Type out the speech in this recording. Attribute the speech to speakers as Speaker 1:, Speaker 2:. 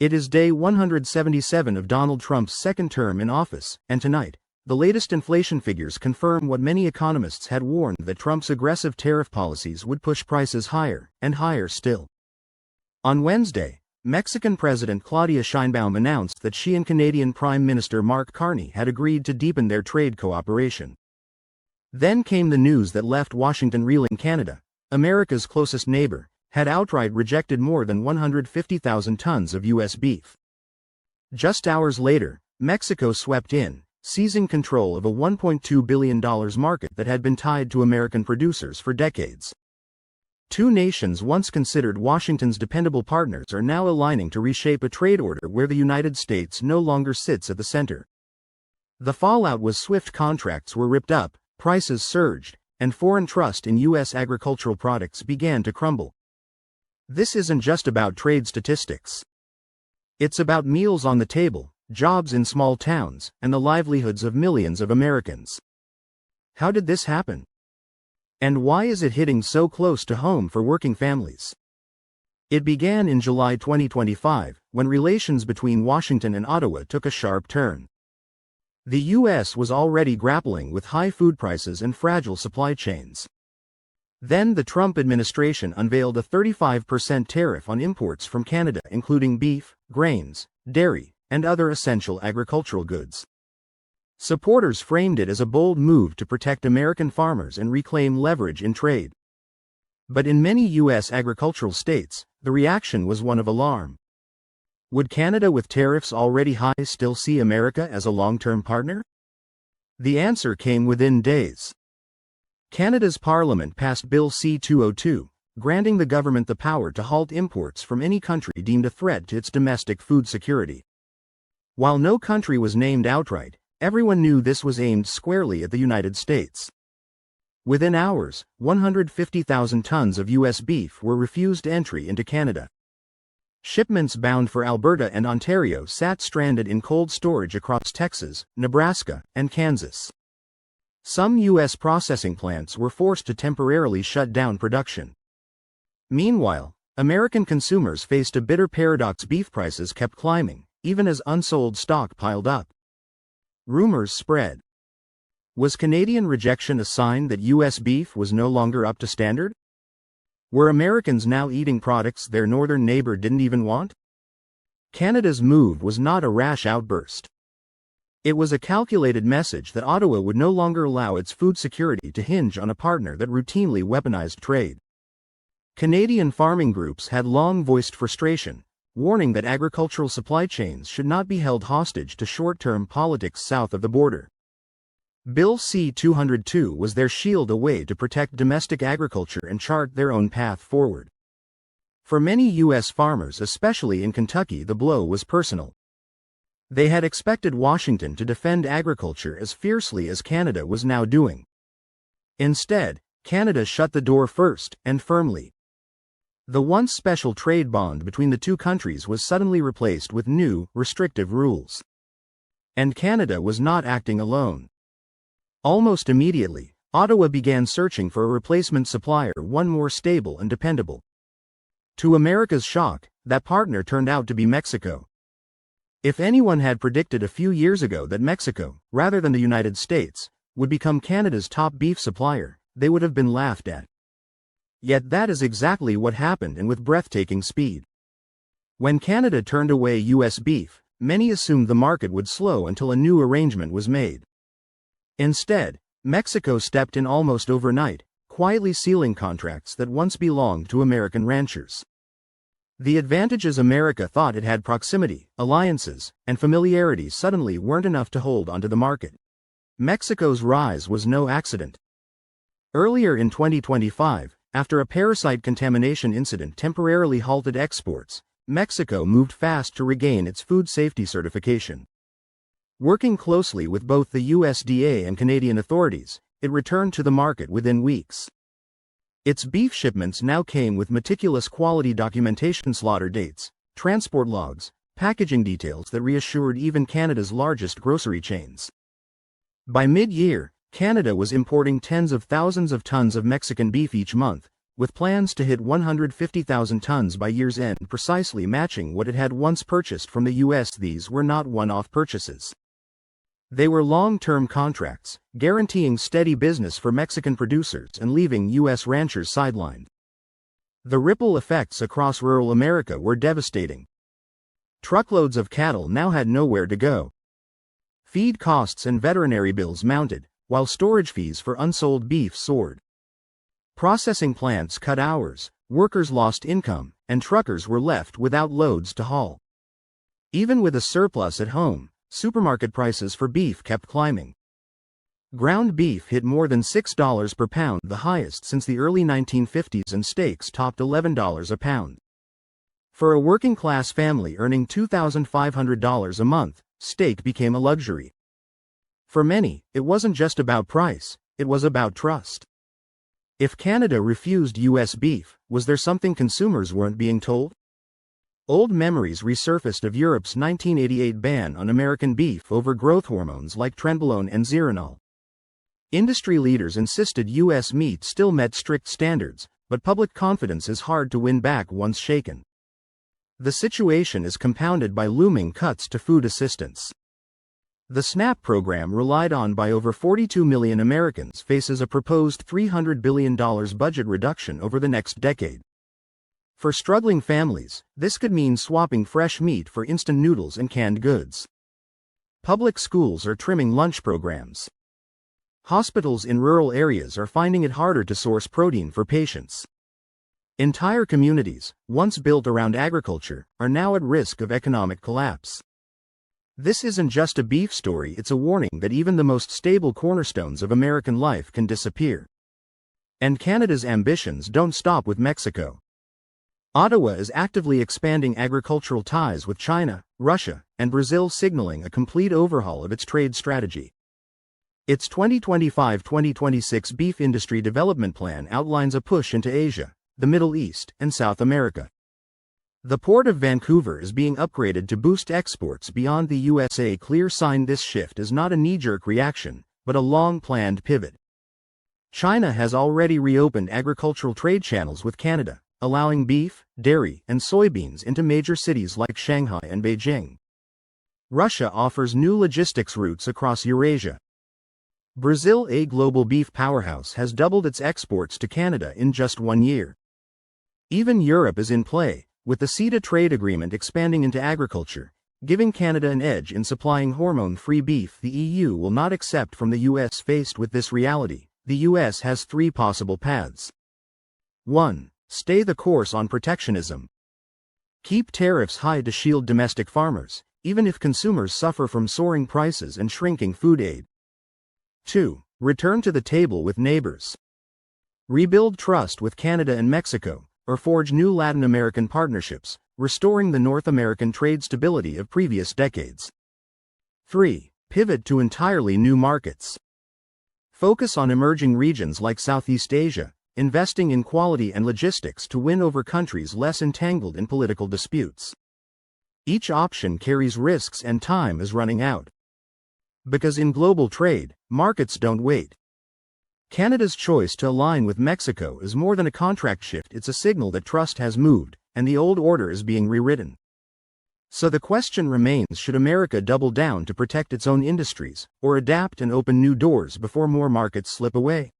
Speaker 1: It is day 177 of Donald Trump's second term in office, and tonight, the latest inflation figures confirm what many economists had warned, that Trump's aggressive tariff policies would push prices higher, and higher still. On Wednesday, Mexican President Claudia Sheinbaum announced that she and Canadian Prime Minister Mark Carney had agreed to deepen their trade cooperation. Then came the news that left Washington reeling. Canada, America's closest neighbor, had outright rejected more than 150,000 tons of U.S. beef. Just hours later, Mexico swept in, seizing control of a $1.2 billion market that had been tied to American producers for decades. Two nations once considered Washington's dependable partners are now aligning to reshape a trade order where the United States no longer sits at the center. The fallout was swift. Contracts were ripped up, prices surged, and foreign trust in U.S. agricultural products began to crumble. This isn't just about trade statistics. It's about meals on the table, jobs in small towns, and the livelihoods of millions of Americans. How did this happen? And why is it hitting so close to home for working families? It began in July 2025, when relations between Washington and Ottawa took a sharp turn. The U.S. was already grappling with high food prices and fragile supply chains. Then the Trump administration unveiled a 35% tariff on imports from Canada, including beef, grains, dairy, and other essential agricultural goods. Supporters framed it as a bold move to protect American farmers and reclaim leverage in trade. But in many U.S. agricultural states, the reaction was one of alarm. Would Canada, with tariffs already high, still see America as a long-term partner? The answer came within days. Canada's Parliament passed Bill C-202, granting the government the power to halt imports from any country deemed a threat to its domestic food security. While no country was named outright, everyone knew this was aimed squarely at the United States. Within hours, 150,000 tons of U.S. beef were refused entry into Canada. Shipments bound for Alberta and Ontario sat stranded in cold storage across Texas, Nebraska, and Kansas. Some U.S. processing plants were forced to temporarily shut down production. Meanwhile, American consumers faced a bitter paradox. Beef prices kept climbing, even as unsold stock piled up. Rumors spread. Was Canadian rejection a sign that U.S. beef was no longer up to standard? Were Americans now eating products their northern neighbor didn't even want? Canada's move was not a rash outburst. It was a calculated message that Ottawa would no longer allow its food security to hinge on a partner that routinely weaponized trade. Canadian farming groups had long voiced frustration, warning that agricultural supply chains should not be held hostage to short-term politics south of the border. Bill C-202 was their shield, a way to protect domestic agriculture and chart their own path forward. For many U.S. farmers, especially in Kentucky, the blow was personal. They had expected Washington to defend agriculture as fiercely as Canada was now doing. Instead, Canada shut the door first, and firmly. The once special trade bond between the two countries was suddenly replaced with new, restrictive rules. And Canada was not acting alone. Almost immediately, Ottawa began searching for a replacement supplier, one more stable and dependable. To America's shock, that partner turned out to be Mexico. If anyone had predicted a few years ago that Mexico, rather than the United States, would become Canada's top beef supplier, they would have been laughed at. Yet that is exactly what happened, and with breathtaking speed. When Canada turned away U.S. beef, many assumed the market would slow until a new arrangement was made. Instead, Mexico stepped in almost overnight, quietly sealing contracts that once belonged to American ranchers. The advantages America thought it had, proximity, alliances, and familiarity, suddenly weren't enough to hold onto the market. Mexico's rise was no accident. Earlier in 2025, after a parasite contamination incident temporarily halted exports, Mexico moved fast to regain its food safety certification. Working closely with both the USDA and Canadian authorities, it returned to the market within weeks. Its beef shipments now came with meticulous quality documentation, slaughter dates, transport logs, packaging details that reassured even Canada's largest grocery chains. By mid-year, Canada was importing tens of thousands of tons of Mexican beef each month, with plans to hit 150,000 tons by year's end, precisely matching what it had once purchased from the US. These were not one-off purchases. They were long-term contracts, guaranteeing steady business for Mexican producers and leaving US ranchers sidelined. The ripple effects across rural America were devastating. Truckloads of cattle now had nowhere to go. Feed costs and veterinary bills mounted, while storage fees for unsold beef soared. Processing plants cut hours, workers lost income, and truckers were left without loads to haul. Even with a surplus at home, supermarket prices for beef kept climbing. Ground beef hit more than $6 per pound, the highest since the early 1950s, and steaks topped $11 a pound. For a working-class family earning $2,500 a month, steak became a luxury. For many, it wasn't just about price, it was about trust. If Canada refused US beef, was there something consumers weren't being told? Old memories resurfaced of Europe's 1988 ban on American beef over growth hormones like trenbolone and zearalenol. Industry leaders insisted US meat still met strict standards, but public confidence is hard to win back once shaken. The situation is compounded by looming cuts to food assistance. The SNAP program, relied on by over 42 million Americans, faces a proposed $300 billion budget reduction over the next decade. For struggling families, this could mean swapping fresh meat for instant noodles and canned goods. Public schools are trimming lunch programs. Hospitals in rural areas are finding it harder to source protein for patients. Entire communities, once built around agriculture, are now at risk of economic collapse. This isn't just a beef story, it's a warning that even the most stable cornerstones of American life can disappear. And Canada's ambitions don't stop with Mexico. Ottawa is actively expanding agricultural ties with China, Russia, and Brazil, signaling a complete overhaul of its trade strategy. Its 2025-2026 Beef Industry Development Plan outlines a push into Asia, the Middle East, and South America. The Port of Vancouver is being upgraded to boost exports beyond the USA. Clear sign this shift is not a knee-jerk reaction, but a long-planned pivot. China has already reopened agricultural trade channels with Canada, allowing beef, dairy, and soybeans into major cities like Shanghai and Beijing. Russia offers new logistics routes across Eurasia. Brazil, a global beef powerhouse, has doubled its exports to Canada in just 1 year. Even Europe is in play, with the CETA trade agreement expanding into agriculture, giving Canada an edge in supplying hormone-free beef the EU will not accept from the US. Faced with this reality, the US has 3 possible paths. 1. Stay the course on protectionism. Keep tariffs high to shield domestic farmers, even if consumers suffer from soaring prices and shrinking food aid. 2. Return to the table with neighbors. Rebuild trust with Canada and Mexico, or forge new Latin American partnerships, restoring the North American trade stability of previous decades. 3. Pivot to entirely new markets. Focus on emerging regions like Southeast Asia, investing in quality and logistics to win over countries less entangled in political disputes. Each option carries risks and time is running out. Because in global trade, markets don't wait. Canada's choice to align with Mexico is more than a contract shift, it's a signal that trust has moved, and the old order is being rewritten. So the question remains, should America double down to protect its own industries, or adapt and open new doors before more markets slip away?